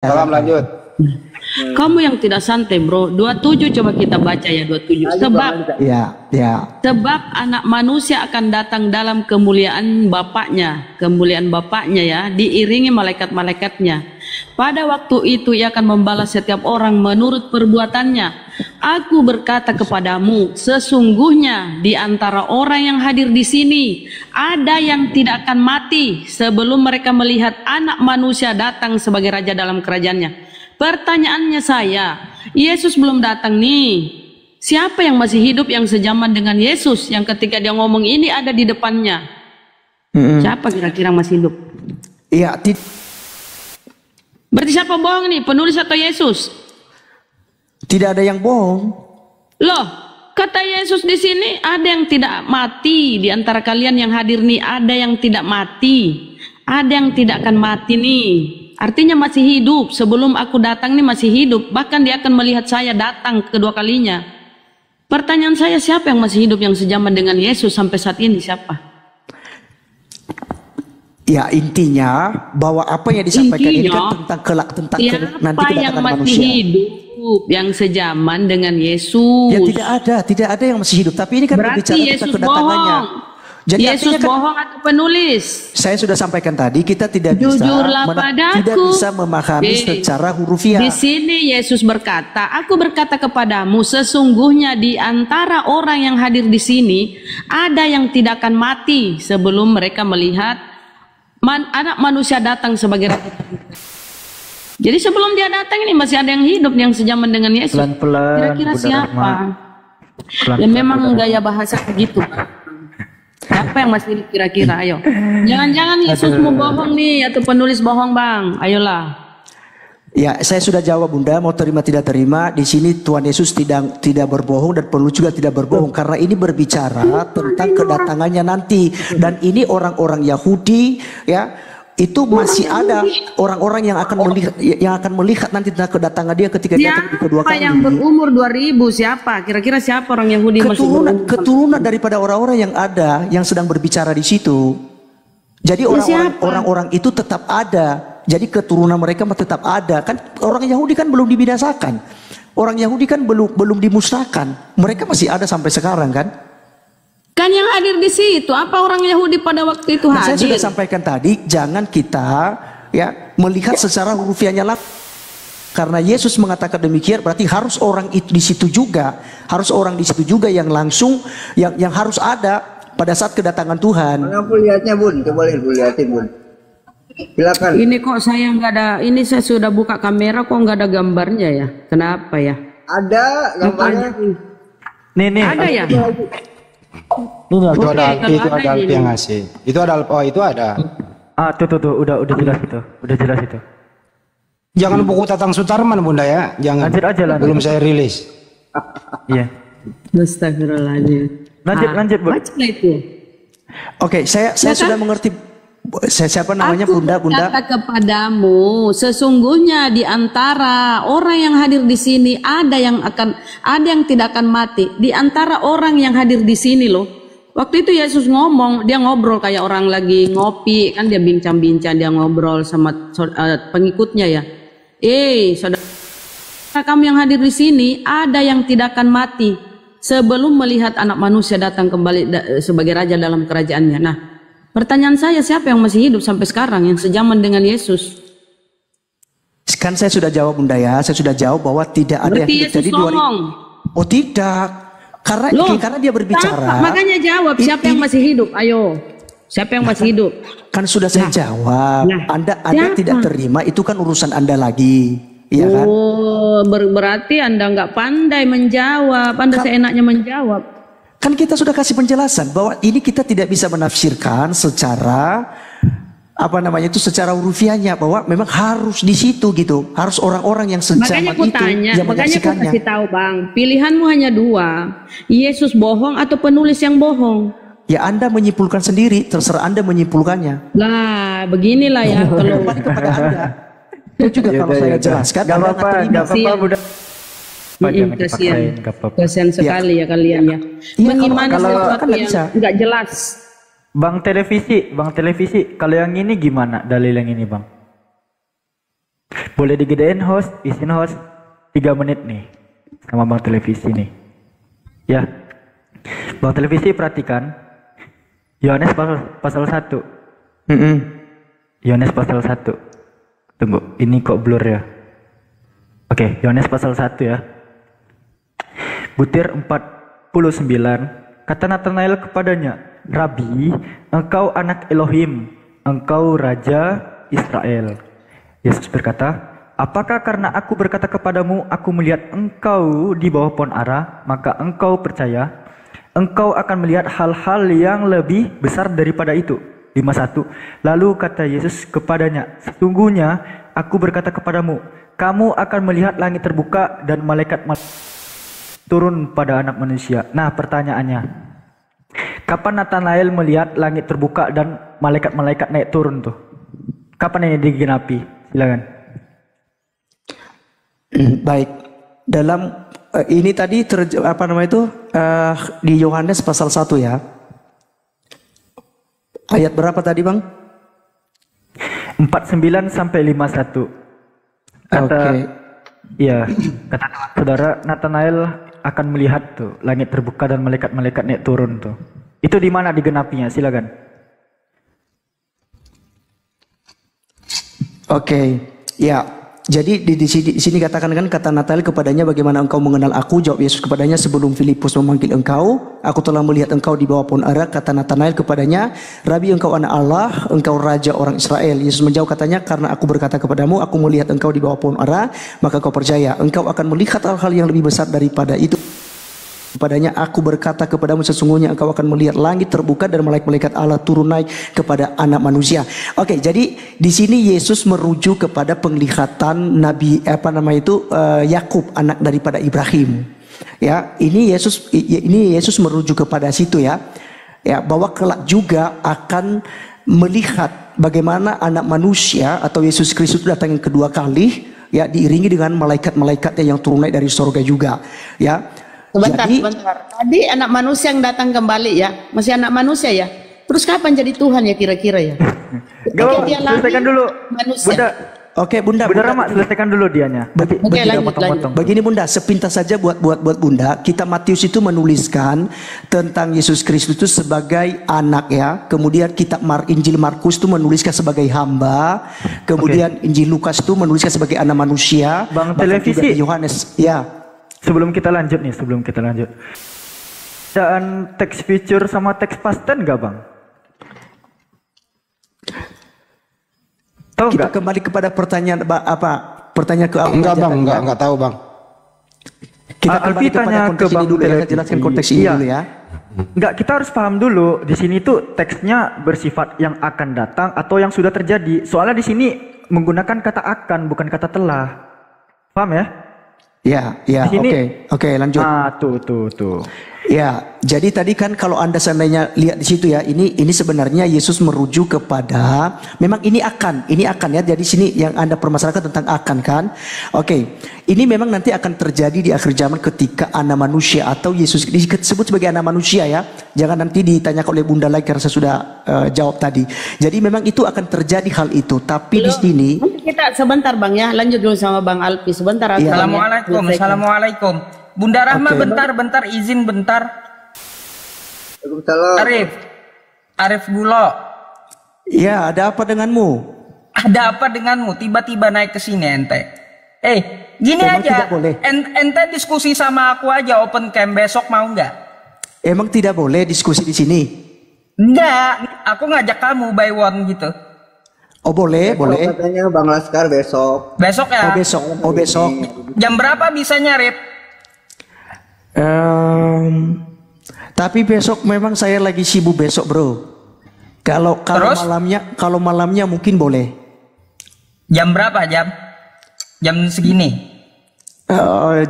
Salam lanjut. Kamu yang tidak santai, bro. 27 coba kita baca ya, 27. Sebab anak manusia akan datang dalam kemuliaan Bapaknya ya, diiringi malaikat-malaikatnya. Pada waktu itu ia akan membalas setiap orang menurut perbuatannya. Aku berkata kepadamu, sesungguhnya di antara orang yang hadir di sini ada yang tidak akan mati sebelum mereka melihat anak manusia datang sebagai raja dalam kerajaannya. Pertanyaannya saya, Yesus belum datang nih. Siapa yang masih hidup yang sejaman dengan Yesus yang ketika dia ngomong ini ada di depannya? Siapa kira-kira masih hidup? Iya, berarti siapa bohong nih, penulis atau Yesus? tidak ada yang bohong. Loh, kata Yesus di sini ada yang tidak mati di antara kalian yang hadir nih, ada yang tidak mati, ada yang tidak akan mati nih. Artinya masih hidup, sebelum aku datang nih masih hidup, bahkan dia akan melihat saya datang kedua kalinya. Pertanyaan saya, siapa yang masih hidup yang sejaman dengan Yesus sampai saat ini, siapa? Ya, intinya bahwa apa yang disampaikan ini kan tentang kelak, tentang nanti kedatangan manusia. Hidup yang sejaman dengan Yesus? Ya tidak ada yang masih hidup, tapi ini kan berbicara tentang kedatangannya. Jadi Yesus bohong atau penulis? Saya sudah sampaikan tadi, kita tidak bisa memahami secara hurufiah. Di sini Yesus berkata, aku berkata kepadamu, sesungguhnya di antara orang yang hadir di sini ada yang tidak akan mati sebelum mereka melihat anak manusia datang sebagai raja. Jadi sebelum dia datang ini masih ada yang hidup yang sejaman dengan Yesus. Kira-kira siapa? Ya memang gaya bahasa begitu. Siapa yang masih hidup kira-kira? Ayo. Jangan-jangan Yesus mau bohong nih atau penulis bohong, Bang. Ayolah. Ya, saya sudah jawab, Bunda. Mau terima tidak terima, di sini Tuhan Yesus tidak berbohong dan penulis juga tidak berbohong, karena ini berbicara tentang kedatangannya nanti. Dan ini orang-orang Yahudi, ya, itu masih ada orang-orang yang akan melihat nanti tentang kedatangan dia ketika dia datang kedua kali. Siapa yang berumur 2000? Siapa? Kira-kira siapa orang Yahudi keturunan daripada orang-orang yang ada yang sedang berbicara di situ. Jadi orang-orang itu tetap ada. Jadi keturunan mereka tetap ada. Kan orang Yahudi kan belum dibinasakan. Orang Yahudi kan belum dimusnahkan. Mereka masih ada sampai sekarang kan? Kan yang hadir di situ apa orang Yahudi pada waktu itu hadir? Saya sudah sampaikan tadi, jangan kita ya melihat secara hurufiahnya lah. Karena Yesus mengatakan demikian, berarti harus orang itu di situ juga, harus orang di situ juga yang langsung yang harus ada pada saat kedatangan Tuhan. Mana pun lihatnya, Bun? Coba lihatin, Bun. Silakan. Ini kok saya nggak ada, ini saya sudah buka kamera kok nggak ada gambarnya ya? Kenapa ya? Ada gambarnya. Nih. Ada ya? Itu ada yang ngasih. Itu ada, oh itu ada. Ah, tuh, udah jelas itu. Udah jelas itu. Jangan buku Tatang Sutarman, Bunda ya. Jangan. Lanjut aja lah. Belum saya rilis. Iya. Astagfirullahaladzim. Lanjut, Bu. Baca itu. Oke, saya sudah mengerti. Siapa namanya, Bunda? Aku berkata kepadamu, sesungguhnya di antara orang yang hadir di sini ada yang tidak akan mati. Di antara orang yang hadir di sini loh. Waktu itu Yesus ngomong, dia ngobrol kayak orang lagi ngopi, kan dia bincang-bincang, dia ngobrol sama pengikutnya ya. Saudara, kamu yang hadir di sini ada yang tidak akan mati sebelum melihat anak manusia datang kembali sebagai raja dalam kerajaannya. Nah, pertanyaan saya, siapa yang masih hidup sampai sekarang yang sejaman dengan Yesus? Kan saya sudah jawab, Bunda ya. Saya sudah jawab bahwa tidak ada berarti yang hidup. Yesus ngomong. Oh tidak. Karena dia berbicara. Makanya jawab, siapa yang masih hidup? Ayo. Siapa yang masih hidup? Kan sudah saya jawab. Anda tidak terima, itu kan urusan Anda lagi. Iya kan? Oh, berarti Anda nggak pandai menjawab. Anda seenaknya menjawab. Kan kita sudah kasih penjelasan bahwa ini kita tidak bisa menafsirkan secara secara hurufiahnya, bahwa memang harus di situ gitu, harus orang-orang yang sejaman itu yang makanya aku kasih tahu, Bang, pilihanmu hanya dua, Yesus bohong atau penulis yang bohong. Ya, Anda menyimpulkan sendiri, terserah Anda menyimpulkannya. Lah, beginilah ya kalau kembali kepada Anda. Itu juga kalau saya jelaskan, nggak apa-apa, Bunda. Kasihan sekali ya kalian ya. Bagaimana sesuatu yang nggak jelas. Bang televisi, kalau yang ini gimana dalil yang ini, Bang? Boleh digedein host, izin host 3 menit nih sama Bang Televisi nih. Ya. Bang Televisi perhatikan Yohanes pasal 1. Yohanes pasal 1. Tunggu, ini kok blur ya? Oke, Yohanes pasal 1 ya. Butir 49. Kata Nathanael kepadanya, Rabi, engkau anak Elohim, engkau Raja Israel. Yesus berkata, apakah karena aku berkata kepadamu, aku melihat engkau di bawah pohon ara, maka engkau percaya? Engkau akan melihat hal-hal yang lebih besar daripada itu. 51. Lalu kata Yesus kepadanya, sesungguhnya aku berkata kepadamu, kamu akan melihat langit terbuka dan malaikat turun pada anak manusia. Nah, pertanyaannya, kapan Nathanael melihat langit terbuka dan malaikat-malaikat naik turun tuh? Kapan ini digenapi? Silakan. Baik, dalam ini tadi di Yohanes pasal 1 ya. Ayat berapa tadi, Bang? 49 sampai 51. Iya, kata saudara Nathanael akan melihat tuh langit terbuka dan malaikat-malaikat naik turun tuh. Itu di mana digenapinya? Silakan. Ya. Jadi di sini katakan kan kata Nathanael kepadanya, bagaimana engkau mengenal aku? Jawab Yesus kepadanya, sebelum Filipus memanggil engkau, aku telah melihat engkau di bawah pohon ara. Kata Nathanael kepadanya, Rabi, engkau anak Allah, engkau raja orang Israel. Yesus menjawab katanya, karena aku berkata kepadamu, aku melihat engkau di bawah pohon ara, maka kau percaya. Engkau akan melihat hal-hal yang lebih besar daripada itu. Kepadanya, aku berkata kepadamu, sesungguhnya engkau akan melihat langit terbuka dan malaikat Allah turun naik kepada anak manusia. Jadi di sini Yesus merujuk kepada penglihatan Nabi Yakub, anak daripada Ibrahim. Ya, ini Yesus merujuk kepada situ ya. Ya, bahwa kelak juga akan melihat bagaimana anak manusia atau Yesus Kristus datang yang kedua kali, ya, diiringi dengan malaikat-malaikatnya yang turun naik dari surga juga, ya. Sebentar. Tadi anak manusia yang datang kembali ya, masih anak manusia ya. Terus kapan jadi Tuhan ya kira-kira ya? Gak, selesaikan dulu. Manusia. Bunda Rama, selesaikan dulu dianya. Lanjut. Begini Bunda, sepintas saja buat Bunda, kita Matius itu menuliskan tentang Yesus Kristus itu sebagai anak ya. Kemudian kitab Injil Markus itu menuliskan sebagai hamba. Kemudian Injil Lukas itu menuliskan sebagai anak manusia. Bang Televisi. Yohanes, ya. Sebelum kita lanjut. Dan teks future sama teks past tense enggak, Bang? Tahu kita kembali kepada pertanyaan pertanyaan ke enggak Bang, enggak tahu Bang. Kita kembali kepada konteks ini dulu ya, kita jelaskan konteks ini dulu ya. Enggak, kita harus paham dulu. Di sini tuh teksnya bersifat yang akan datang atau yang sudah terjadi. Soalnya di sini menggunakan kata akan, bukan kata telah. Paham ya? Ya, oke, lanjut. Tuh. Ya, jadi tadi kan kalau Anda seandainya lihat di situ ya, ini sebenarnya Yesus merujuk kepada memang ini akan ya. Jadi sini yang Anda permasalahkan tentang akan kan. Ini memang nanti akan terjadi di akhir zaman ketika anak manusia atau Yesus disebut sebagai anak manusia ya. Jangan nanti ditanyakan oleh Bunda lagi karena saya sudah jawab tadi. Jadi memang itu akan terjadi hal itu. Tapi di sini kita sebentar Bang ya, lanjut dulu sama Bang Alfi sebentar. Ya. Assalamualaikum. Bunda Rahma, bentar, izin bentar. Arif Gulo. Ya, ada apa denganmu? Ada apa denganmu? Tiba-tiba naik ke sini ente. Gini Emang aja. tidak boleh? Ente diskusi sama aku aja open cam besok mau nggak? Emang tidak boleh diskusi di sini? Enggak, aku ngajak kamu by one gitu. Oh boleh. Katanya Bang Laskar besok. Besok ya? Oh besok. Jam berapa bisanya, Rip? Tapi besok memang saya lagi sibuk besok bro. Kalau malamnya mungkin boleh. Jam berapa jam? Jam segini?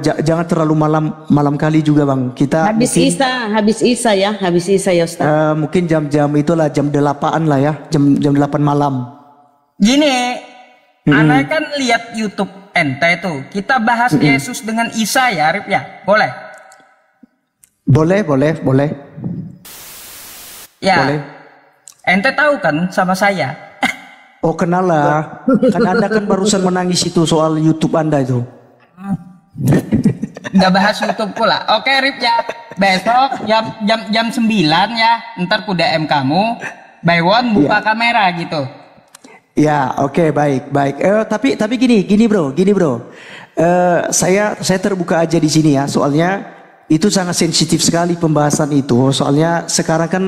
Jangan terlalu malam kali juga bang. Kita habis Isa ya Ustaz. Mungkin jam-jam itulah jam 8-an lah ya, jam 8 malam. Gini, anak kan lihat YouTube ente tuh. Kita bahas Yesus dengan Isa ya, Arif ya, boleh? Boleh. Ya. Boleh. Ente tahu kan sama saya? Oh kenal lah. Kan Anda kan barusan menangis itu soal YouTube Anda itu. Nggak bahas YouTube pula. Oke Rip ya. Besok jam 9 ya. Ntar ku DM kamu. Baywon buka kamera gitu. Ya, oke, baik. Tapi gini bro. Saya terbuka aja di sini ya. Soalnya itu sangat sensitif sekali pembahasan itu. Soalnya sekarang kan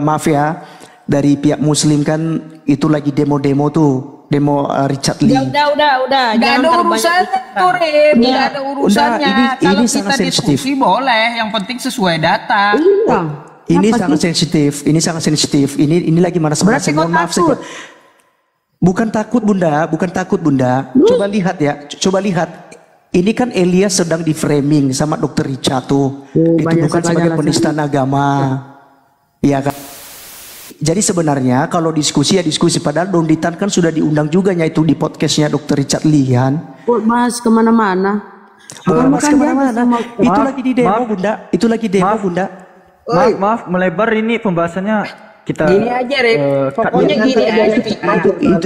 maaf ya, dari pihak Muslim kan itu lagi demo tuh, demo Richard Lee. Udah. Nggak ada urusannya tuh Rip. Nggak ada urusannya. Kalau ini kita sangat sensitif. diskusi boleh. Yang penting sesuai data. Iya. Ini sangat sensitif. Ini lagi mana sebenarnya? Berarti kau Mohon maaf takut? Bukan takut bunda. Coba lihat ya, Ini kan Elias sedang di framing sama Dr. Richard tuh, dituduhkan sebagai penistaan agama, ya kan? Jadi sebenarnya kalau diskusi ya diskusi. Padahal Don Ditan kan sudah diundang juga itu di podcastnya Dr. Richard Lee kan. Bahas kemana-mana. Itu lagi di demo bunda. Itu lagi demo bunda. Maaf, melebar ini pembahasannya kita. Gini aja Rip. Pokoknya gini aja.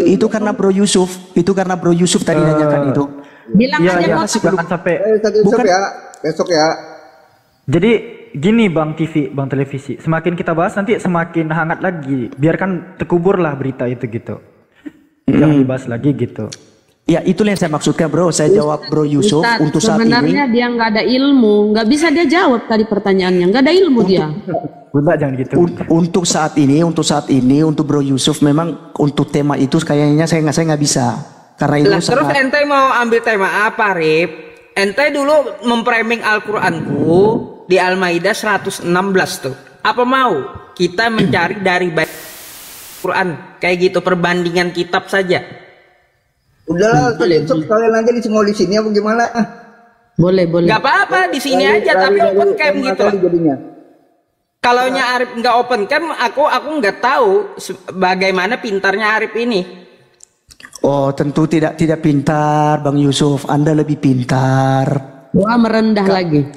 Itu karena Bro Yusuf. Tadi nanyakan itu. Bilang aja Iya, jangan sampai. Besok ya. Jadi gini Bang televisi. Semakin kita bahas nanti semakin hangat lagi. Biarkan terkubur lah berita itu gitu. Jangan dibahas lagi gitu. Ya itulah yang saya maksudkan bro. Saya jawab Bro Yusuf Ustaz, untuk saat sebenarnya ini. dia nggak ada ilmu, nggak bisa dia jawab tadi pertanyaannya, nggak ada ilmu dia. Bunda jangan gitu. Untuk saat ini, untuk Bro Yusuf memang untuk tema itu kayaknya saya nggak bisa. Karena itu Terus ente mau ambil tema apa Rip? Ente dulu memframing Al-Qur'anku di Al-Maidah 116 tuh. Apa mau kita mencari dari Quran kayak gitu, perbandingan kitab saja? Udahlah, besok kalian aja di sini apa gimana? Boleh. Gak apa-apa di sini aja, tapi open cam gitu. Kalau Arif nggak open cam, aku nggak tahu bagaimana pintarnya Arif ini. Oh tentu tidak pintar Bang Yusuf. Anda lebih pintar. Wah merendah lagi.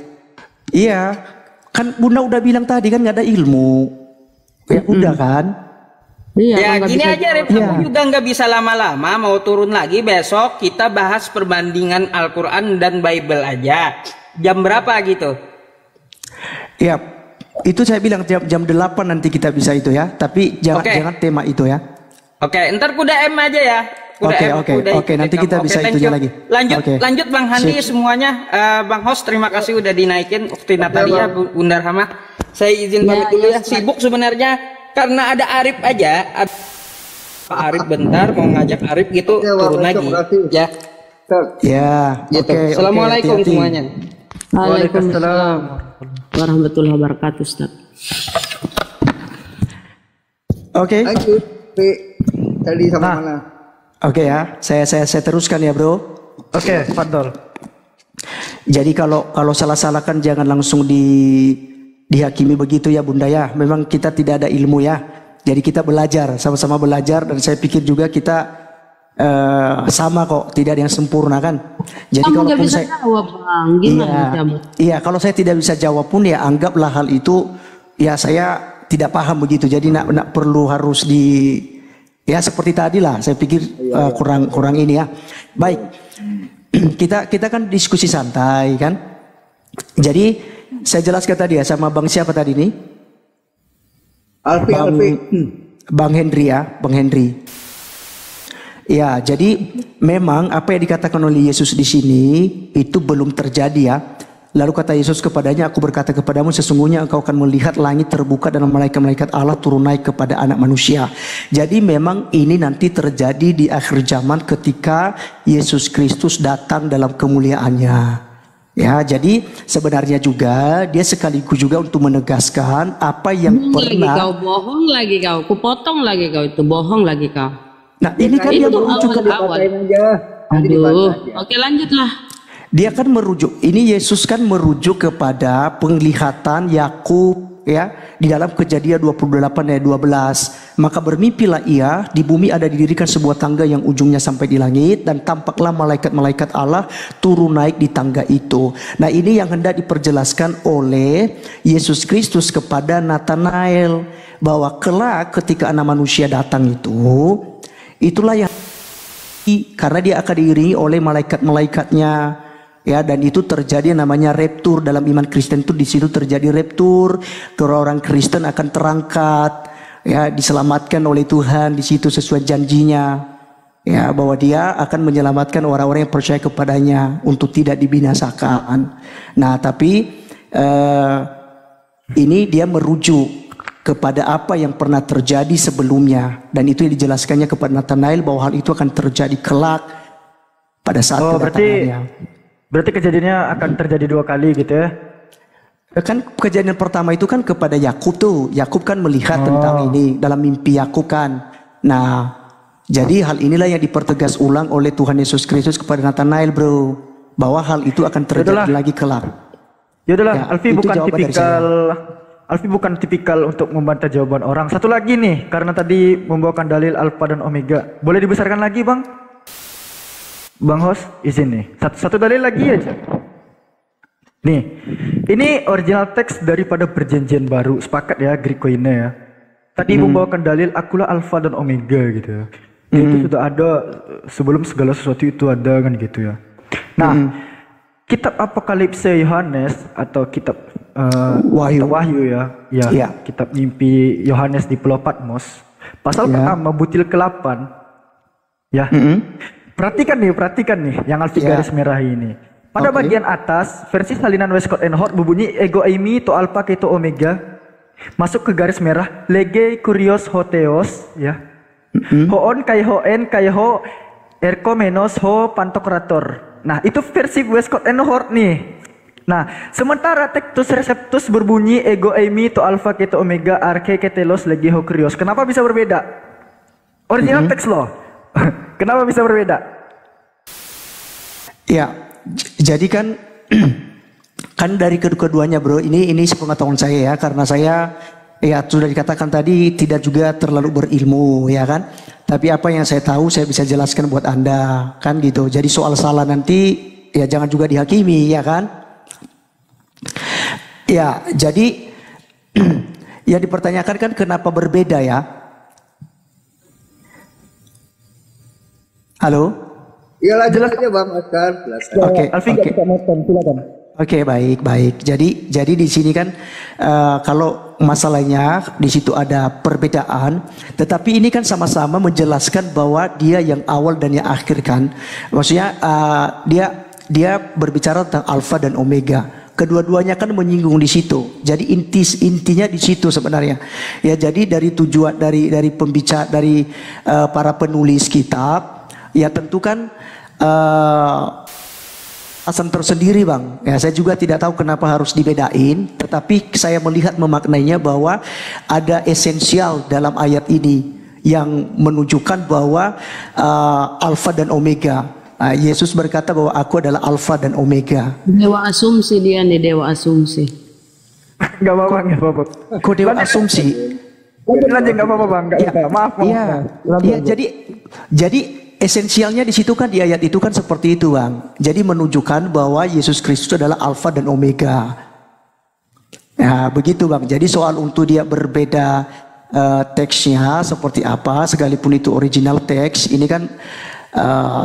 Iya, kan Bunda udah bilang tadi kan nggak ada ilmu. Ya udah kan. Iya, Ya gini aja Rip, aku juga nggak bisa lama-lama, mau turun lagi besok kita bahas perbandingan Al-Quran dan Bible aja. Jam berapa gitu? Ya, itu saya bilang jam 8 nanti kita bisa itu ya. Tapi jangan tema itu ya. Oke, ntar ku DM aja ya. Oke, nanti kita bisa thank itunya you. lagi. Lanjut Bang Handi semuanya. Bang Host terima kasih udah dinaikin. Ukti Natalia, Bunda Rahma. Saya izin pamit dulu ya. Sibuk sebenarnya karena ada Arif aja. Pak Arif bentar mau ngajak Arif gitu turun lagi. Ya. Ya. Gitu. Assalamualaikum hati-hati. semuanya. Waalaikumsalam warahmatullahi wabarakatuh Ustaz. Thank you. Tadi sama mana? Oke ya, saya teruskan ya bro. Oke, Fadol. Jadi kalau salah-salah kan jangan langsung dihakimi begitu ya Bunda ya. Memang kita tidak ada ilmu ya. Jadi kita belajar, sama-sama belajar, dan saya pikir juga kita sama kok, tidak ada yang sempurna kan. Jadi Kamu kalau nggak bisa jawab Bang, gimana jawab? Iya, kalau saya tidak bisa jawab pun ya anggaplah hal itu ya saya tidak paham begitu. Jadi nak perlu harus ya seperti tadi lah. Saya pikir kurang ini ya. Baik, kita kan diskusi santai kan. Jadi saya jelaskan tadi ya sama Bang siapa tadi nih? Alfi. Bang Henry ya, Bang Henry. Ya, jadi memang apa yang dikatakan oleh Yesus di sini itu belum terjadi ya. Lalu kata Yesus kepadanya, aku berkata kepadamu sesungguhnya engkau akan melihat langit terbuka dan malaikat-malaikat Allah turun naik kepada anak manusia. Jadi memang ini nanti terjadi di akhir zaman ketika Yesus Kristus datang dalam kemuliaannya. Ya, jadi sebenarnya juga dia sekaligus juga untuk menegaskan apa yang pernah. Bohong lagi kau, kupotong lagi kau itu, bohong lagi kau. Nah ini kan dia merujuk ke awal. Oke lanjutlah. Dia kan merujuk, ini Yesus kan merujuk kepada penglihatan Yakub ya di dalam Kejadian 28 ayat 12. Maka bermimpilah ia, di bumi ada didirikan sebuah tangga yang ujungnya sampai di langit, dan tampaklah malaikat-malaikat Allah turun naik di tangga itu. Nah ini yang hendak diperjelaskan oleh Yesus Kristus kepada Nathanael, bahwa kelak ketika anak manusia datang itu itulah yang karena dia akan diiringi oleh malaikat-malaikatnya, ya, dan itu terjadi namanya raptur dalam iman Kristen, itu di situ terjadi raptur, orang Kristen akan terangkat, ya, diselamatkan oleh Tuhan di situ sesuai janjinya, ya, bahwa dia akan menyelamatkan orang-orang yang percaya kepadanya untuk tidak dibinasakan. Nah, tapi ini dia merujuk kepada apa yang pernah terjadi sebelumnya, dan itu yang dijelaskannya kepada Nathanael bahwa hal itu akan terjadi kelak pada saat kedatangannya. Berarti kejadiannya akan terjadi 2 kali gitu ya? Kan kejadian pertama itu kan kepada Yakub tuh. Yakub kan melihat tentang ini dalam mimpi Yakub kan. Nah, jadi hal inilah yang dipertegas ulang oleh Tuhan Yesus Kristus kepada Nathanael, bro, bahwa hal itu akan terjadi lagi kelak. Yaudahlah, ya, Alfi bukan tipikal untuk membantah jawaban orang. Satu lagi nih, karena tadi membawakan dalil Alfa dan Omega. Boleh dibesarkan lagi, Bang? Bang Host, izin nih. Satu dalil lagi aja. Nih, ini original teks daripada perjanjian baru. Sepakat ya, Greek Koine ya. Tadi membawakan dalil akulah Alfa dan Omega gitu ya. Itu sudah ada sebelum segala sesuatu itu ada kan gitu ya. Nah, kitab Apokalipse Yohanes atau kitab Wahyu ya, kitab mimpi Yohanes di Pulau Patmos, pasal pertama butil ke-8 ya. Perhatikan nih yang Alfi garis merah ini. Pada bagian atas versi salinan Westcott and Hort berbunyi ego eimi to alpha keto omega, masuk ke garis merah lege kurios hoteos ya. Hoon kai ho erkomenos ho pantokrator. Nah, itu versi Westcott and Hort nih. Nah, sementara Textus Receptus berbunyi ego eimi to alpha keto omega arche ketelos lege ho krios. Kenapa bisa berbeda? Original teks loh. Kenapa bisa berbeda? Ya, jadi kan dari kedua-duanya, bro. Ini sepengetahuan saya ya, karena saya ya sudah dikatakan tadi tidak juga terlalu berilmu ya kan. Tapi apa yang saya tahu saya bisa jelaskan buat Anda kan gitu. Jadi soal salah nanti ya jangan juga dihakimi ya kan. Ya, jadi yang dipertanyakan kan kenapa berbeda ya? Halo? Ya lanjut aja Bang Askar. Oke, Oke, baik. Jadi di sini kan kalau masalahnya di situ ada perbedaan, tetapi ini kan sama-sama menjelaskan bahwa dia yang awal dan yang akhir kan. Maksudnya dia berbicara tentang alfa dan omega. Kedua-duanya kan menyinggung di situ. Jadi intinya di situ sebenarnya. Ya, jadi dari tujuan dari pembicara dari para penulis kitab, ya tentu kan alasan tersendiri, Bang. Ya, saya juga tidak tahu kenapa harus dibedain, tetapi saya melihat memaknainya bahwa ada esensial dalam ayat ini yang menunjukkan bahwa alfa dan omega. Yesus berkata bahwa aku adalah alfa dan omega. Dewa asumsi dia nih, dewa asumsi. Gak apa-apa. Kok dewa asumsi? Lanjut, gak apa-apa Bang. Maaf. Iya, jadi esensialnya di situ kan di ayat itu kan seperti itu, Bang. Jadi menunjukkan bahwa Yesus Kristus adalah alfa dan omega. Nah, begitu, Bang. Jadi soal untuk dia berbeda teksnya seperti apa, sekalipun itu original teks, ini kan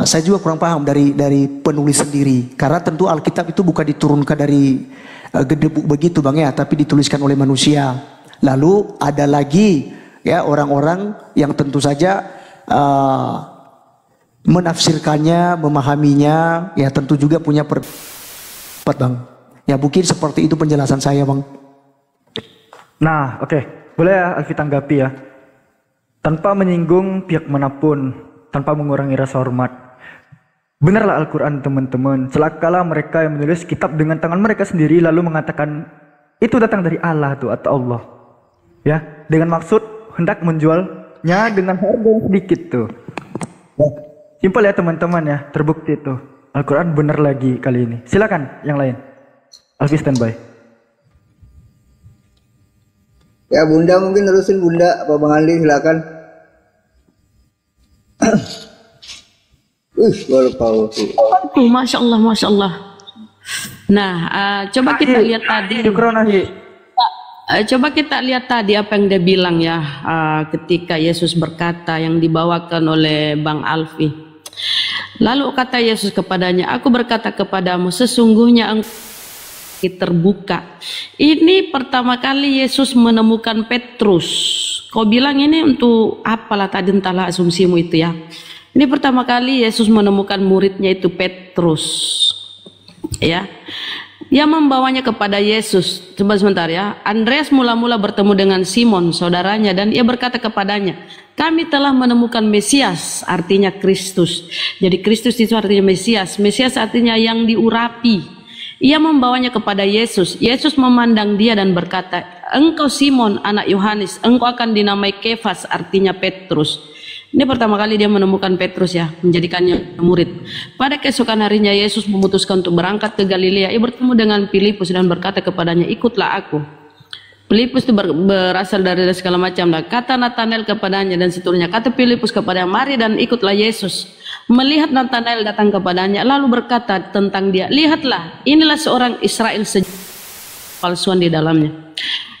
saya juga kurang paham dari penulis sendiri. Karena tentu Alkitab itu bukan diturunkan dari gedebuk begitu, Bang ya, tapi dituliskan oleh manusia. Lalu ada lagi ya orang-orang yang tentu saja menafsirkannya, memahaminya, ya tentu juga punya pendapat, Bang. Ya mungkin seperti itu penjelasan saya, Bang. Nah, oke. Boleh ya Alfi tanggapi ya. Tanpa menyinggung pihak manapun, tanpa mengurangi rasa hormat. Benarlah Al-Quran, teman-teman. Celakalah mereka yang menulis kitab dengan tangan mereka sendiri lalu mengatakan itu datang dari Allah tuh atau Allah. Ya, dengan maksud hendak menjualnya dengan harga yang sedikit tuh. Simpel ya teman-teman ya, terbukti tuh. Al-Quran benar lagi kali ini. Silakan yang lain. Alfi standby. Ya Bunda mungkin terusin Bunda, apa Bang Andi silakan. Masya Allah. Nah, coba kita lihat tadi. Coba kita lihat tadi apa yang dia bilang ya, ketika Yesus berkata yang dibawakan oleh Bang Alfi. Lalu kata Yesus kepadanya, aku berkata kepadamu, sesungguhnya engkau terbuka. Ini pertama kali Yesus menemukan Petrus. Kau bilang ini untuk apalah tadi, entahlah asumsimu itu ya. Ini pertama kali Yesus menemukan muridnya itu Petrus. Ya. Dia membawanya kepada Yesus. Coba sebentar ya. Andreas mula-mula bertemu dengan Simon, saudaranya, dan ia berkata kepadanya, kami telah menemukan Mesias, artinya Kristus. Jadi Kristus itu artinya Mesias. Mesias artinya yang diurapi. Ia membawanya kepada Yesus. Yesus memandang dia dan berkata, engkau Simon, anak Yohanes, engkau akan dinamai Kefas, artinya Petrus. Ini pertama kali dia menemukan Petrus ya, menjadikannya murid. Pada keesokan harinya Yesus memutuskan untuk berangkat ke Galilea. Ia bertemu dengan Filipus dan berkata kepadanya, ikutlah aku. Filipus itu berasal dari segala macam. Kata Nathanael kepadanya dan seterusnya. Kata Filipus kepadanya, mari dan ikutlah Yesus. Melihat Nathanael datang kepadanya, lalu berkata tentang dia, lihatlah, inilah seorang Israel palsuan di dalamnya.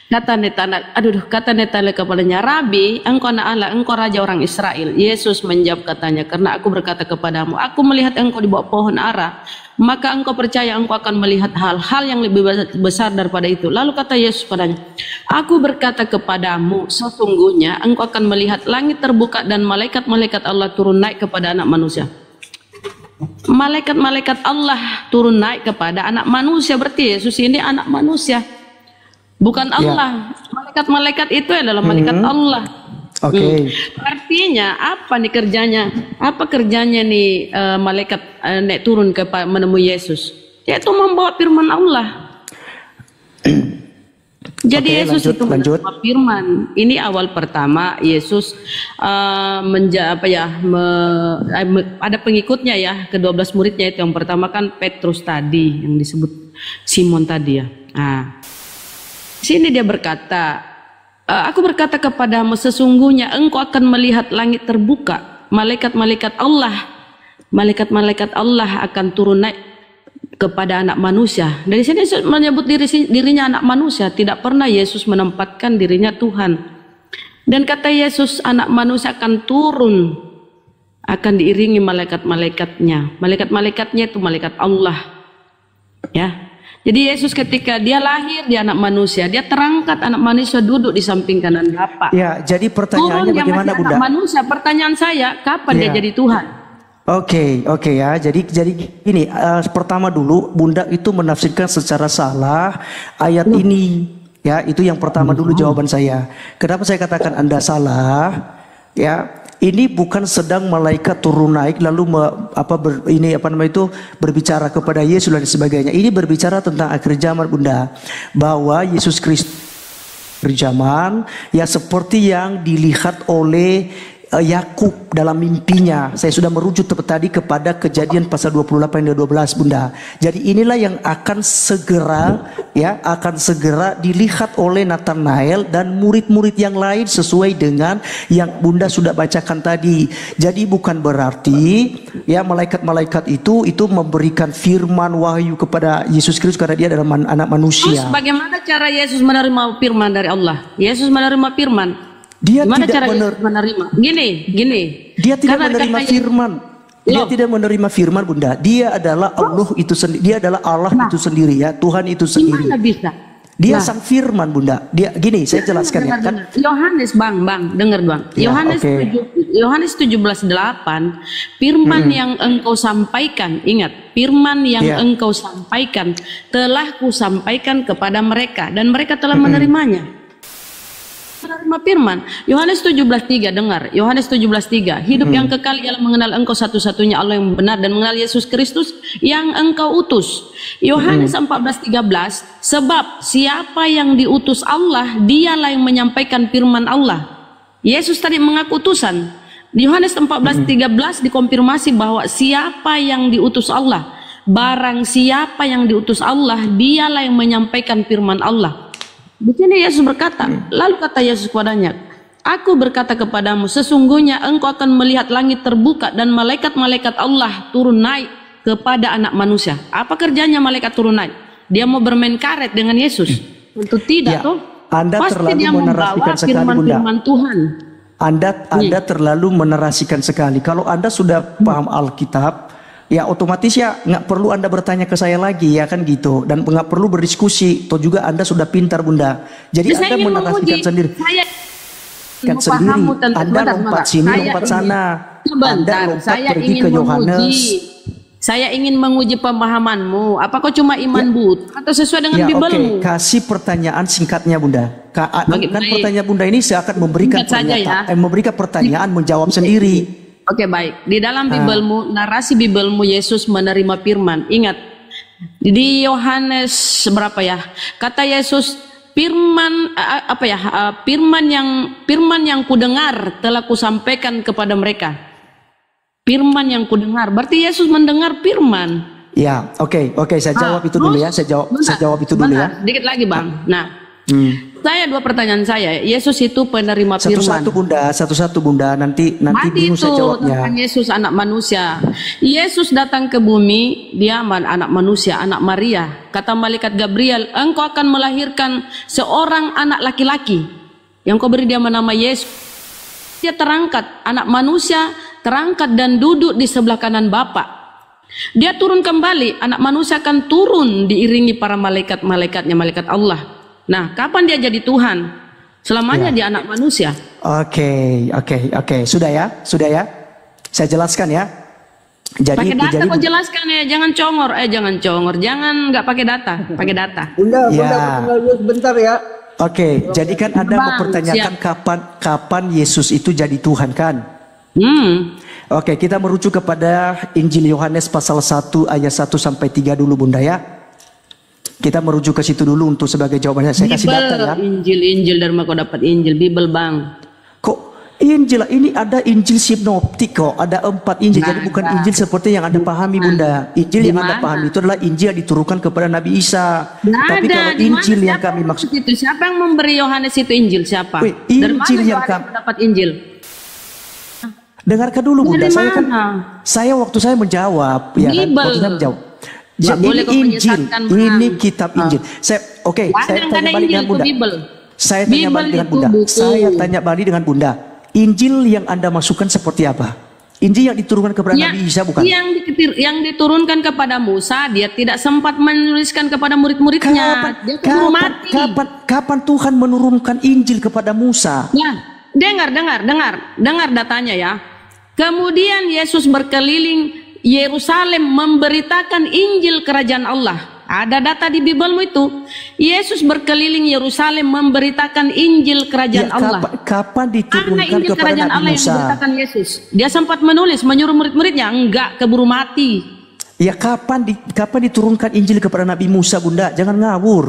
Kata Nathanael kepadanya, Rabi, engkau anak Allah, engkau raja orang Israel. Yesus menjawab katanya, karena aku berkata kepadamu, aku melihat engkau di bawah pohon ara, maka engkau percaya engkau akan melihat hal-hal yang lebih besar daripada itu. Lalu kata Yesus padanya, aku berkata kepadamu, sesungguhnya engkau akan melihat langit terbuka dan malaikat-malaikat Allah turun naik kepada anak manusia. Malaikat-malaikat Allah turun naik kepada anak manusia, berarti Yesus ini anak manusia. Bukan Allah. Malaikat-malaikat itu adalah malaikat Allah. Oke. Artinya apa nih kerjanya? Apa kerjanya nih malaikat naik turun ke menemui Yesus? Yaitu membawa firman Allah. Jadi Yesus itu membawa firman. Ini awal pertama Yesus ada pengikutnya ya, ke-12 muridnya itu. Yang pertama kan Petrus tadi yang disebut Simon tadi ya. Nah, sini dia berkata, aku berkata kepadamu, sesungguhnya engkau akan melihat langit terbuka, malaikat-malaikat Allah akan turun naik kepada anak manusia. Dari sini Yesus menyebut dirinya anak manusia. Tidak pernah Yesus menempatkan dirinya Tuhan. Dan kata Yesus, anak manusia akan turun, akan diiringi malaikat-malaikatnya. Malaikat-malaikatnya itu malaikat Allah. Ya. Jadi Yesus ketika dia lahir, dia anak manusia, dia terangkat anak manusia duduk di samping kanan Bapa. Ya, jadi pertanyaannya turun bagaimana Bunda? Anak manusia, pertanyaan saya, kapan dia jadi Tuhan? Oke ya. Jadi gini, pertama dulu Bunda itu menafsirkan secara salah ayat ini. Ya, itu yang pertama dulu jawaban saya. Kenapa saya katakan Anda salah? Ya. Ini bukan sedang malaikat turun naik lalu berbicara kepada Yesus dan sebagainya. Ini berbicara tentang akhir zaman Bunda, bahwa Yesus Kristus akhir zaman ya seperti yang dilihat oleh Yakub dalam mimpinya. Saya sudah merujuk tadi kepada Kejadian pasal 28 dan 12 Bunda. Jadi inilah yang akan segera dilihat oleh Nathanael dan murid-murid yang lain sesuai dengan yang Bunda sudah bacakan tadi. Jadi bukan berarti ya malaikat-malaikat itu memberikan firman wahyu kepada Yesus Kristus karena dia adalah anak manusia. Terus bagaimana cara Yesus menerima firman dari Allah? Yesus menerima firman. Dia gimana tidak cara menerima? Gini. Dia tidak menerima firman. Dia tidak menerima firman Bunda. Dia adalah Allah itu sendiri. Dia adalah Allah itu sendiri ya. Tuhan itu sendiri. Gimana bisa? Dia sang firman Bunda. Dia gini, saya jelaskan ya kan. Yohanes Bang, dengar Bang. Ya, Yohanes 17:8, firman yang engkau sampaikan, ingat, firman yang engkau sampaikan telah kusampaikan kepada mereka dan mereka telah menerimanya. Menerima firman. Yohanes 17:3, dengar. Yohanes 17:3, hidup yang kekal ialah mengenal engkau satu-satunya Allah yang benar dan mengenal Yesus Kristus yang engkau utus. Yohanes 14:13, sebab siapa yang diutus Allah, dialah yang menyampaikan firman Allah. Yesus tadi mengaku utusan. Di Yohanes 14:13 dikonfirmasi bahwa siapa yang diutus Allah, barang siapa yang diutus Allah, dialah yang menyampaikan firman Allah. Di sini Yesus berkata, lalu kata Yesus kepadanya, aku berkata kepadamu, sesungguhnya engkau akan melihat langit terbuka dan malaikat-malaikat Allah turun naik kepada anak manusia. Apa kerjanya malaikat turun naik? Dia mau bermain karet dengan Yesus? Tentu tidak, toh. Anda Pasti terlalu dia menarasikan membawa sekali, Bunda. firman-firman Tuhan. Anda terlalu menarasikan sekali. Kalau Anda sudah paham Alkitab, ya otomatis ya nggak perlu Anda bertanya ke saya lagi, ya kan gitu. Dan nggak perlu berdiskusi. Toh juga Anda sudah pintar, Bunda. Jadi Saya Anda ingin menarasikan menguji, sendiri. saya Kan sendiri. memahami tentang Anda lompat sini, lompat sana. Anda lompat saya pergi ingin ke Yohanes. Saya ingin menguji pemahamanmu. Apa kau cuma iman but atau sesuai dengan Ya, Bibelmu? kasih pertanyaan singkatnya, Bunda. Kan Baik. pertanyaan Bunda ini saya akan memberikan Singkat saja, ya. memberikan pertanyaan menjawab sendiri. Oke, baik. Di dalam Bibelmu, narasi Bibelmu Yesus menerima firman. Ingat, di Yohanes berapa ya? Kata Yesus, firman firman yang kudengar telah kusampaikan kepada mereka. Firman yang kudengar, berarti Yesus mendengar firman. Ya, oke, saya jawab itu dulu ya. Saya jawab itu dulu ya. Dikit lagi, Bang. Nah, saya dua pertanyaan saya. Yesus itu penerima firman. Satu-satu Bunda, nanti Tadi bingung itu saya jawabnya. tentang Yesus anak manusia. Yesus datang ke bumi, dia anak manusia, anak Maria. Kata malaikat Gabriel, engkau akan melahirkan seorang anak laki-laki yang kau beri dia nama Yesus. Dia terangkat, anak manusia terangkat dan duduk di sebelah kanan Bapa. Dia turun kembali, anak manusia akan turun diiringi para malaikat-malaikatnya, malaikat Allah. Nah, kapan dia jadi Tuhan? Selamanya dia anak manusia. Oke. Sudah ya. Saya jelaskan ya. Pakai data kau jelaskan ya, jangan congor, jangan nggak pakai data, pakai data. Bunda, Ya. tinggal dulu sebentar ya. Oke, jadi kan Anda Bang, mempertanyakan kapan Yesus itu jadi Tuhan kan? Oke, kita merujuk kepada Injil Yohanes pasal 1 ayat 1 sampai 3 dulu, Bunda ya. Kita merujuk ke situ dulu untuk sebagai jawabannya. Saya kasih data ya. Injil dari mana kau dapat Injil? Bibel, Bang. Kok Injil ini ada Injil sinoptik kok, ada 4 Injil. Jadi bukan Injil seperti yang Anda pahami, Bunda. Injil yang Anda pahami itu adalah Injil yang diturunkan kepada Nabi Isa. Tapi kalau Injil yang kami maksud itu, siapa yang memberi Yohanes itu Injil? Siapa? Wih, Dari mana Injil yang Yohanes dapat Injil? dengarkan dulu, Bunda. Saya waktu saya menjawab, ya kan? Waktu saya menjawab. Boleh kau Injil, menyesatkan, Bang. ini kitab Injil. Saya tanya balik dengan Bunda. Saya tanya balik dengan Bunda. Saya tanya balik dengan Bunda. Injil yang Anda masukkan seperti apa? Injil yang diturunkan kepada Nabi Isa bukan? Yang diturunkan kepada Musa, dia tidak sempat menuliskan kepada murid-muridnya. Dia keburu mati. Kapan Tuhan menurunkan Injil kepada Musa? Ya, dengar datanya ya. Kemudian Yesus berkeliling Yerusalem memberitakan Injil Kerajaan Allah. Ada data di Bibelmu itu. Yesus berkeliling Yerusalem memberitakan Injil Kerajaan Allah. Kapan diturunkan Injil kepada Kerajaan Nabi Allah yang Musa? diberitakan Yesus. Dia sempat menulis, menyuruh murid-muridnya, enggak, keburu mati. Ya kapan diturunkan Injil kepada Nabi Musa, Bunda? Jangan ngawur.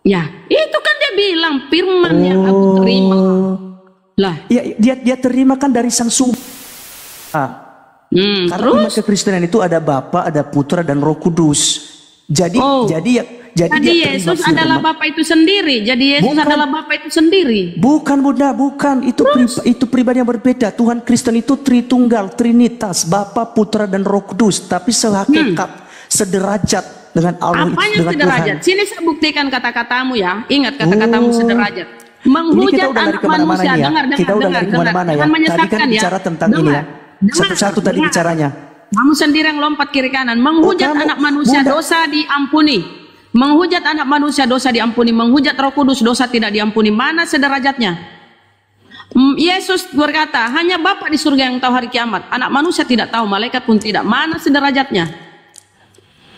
Ya, itu kan dia bilang firman yang aku terima. Lah, Ya, dia terima kan dari Sang Sumber. Karena terus umat kekristenan itu ada Bapa, ada Putra dan Roh Kudus. Jadi Jadi dia Yesus terima adalah firman. Bapa itu sendiri. Jadi Yesus adalah Bapa itu sendiri. Bukan, Bunda, bukan. Itu pribadi yang berbeda. Tuhan Kristen itu Tritunggal, Trinitas, Bapa, Putra dan Roh Kudus. Tapi sehakikat, sederajat dengan Allah, Apanya dengan sederajat? Tuhan. Sini saya buktikan kata-katamu ya. Ingat kata-katamu sederajat. Menghujat anak manusia. Dengar. Kita udah dari kemana-mana ya. Tadi kan bicara tentang ini ya. Satu-satu tadi bicaranya. Kamu sendiri yang lompat kiri kanan. Menghujat anak manusia, Bunda. dosa diampuni. Menghujat anak manusia, dosa diampuni. Menghujat Roh Kudus, dosa tidak diampuni. Mana sederajatnya? Yesus berkata, hanya Bapa di surga yang tahu hari kiamat. Anak manusia tidak tahu, malaikat pun tidak. Mana sederajatnya?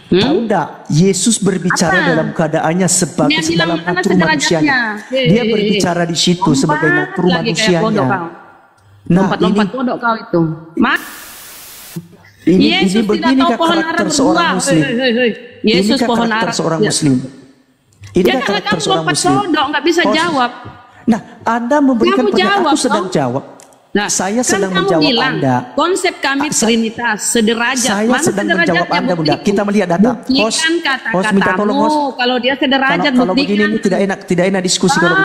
Tahu enggak? Yesus berbicara dalam keadaannya sebagai Dia bilang dalam mana natur manusianya. sederajatnya? Dia berbicara di situ sebagai natur Lagi kayak bodoh kau. manusianya. Nah, Lompat-lompat bodoh kau itu. ini Yesus tidak begini tahu pohon karakter ara seorang berbuah. muslim. Yesus Ini pohon karakter ara. seorang muslim. Ini Jangan karakter kamu seorang lompat muslim. bodoh, nggak bisa jawab. Nah, Anda memberikan Kamu pertanyaan, jawab, aku sedang toh. jawab. Nah, Saya kan sedang kamu menjawab bilang, Anda. konsep kami Trinitas sederajat. Saya Mana sedang menjawab sederajatnya? Anda, Bunda. Buktikan. Kita melihat data. Buktikan Host minta tolong, kata-katamu. host. Kalau dia sederajat, Kalau begini buktikan. ini tidak enak diskusi kalau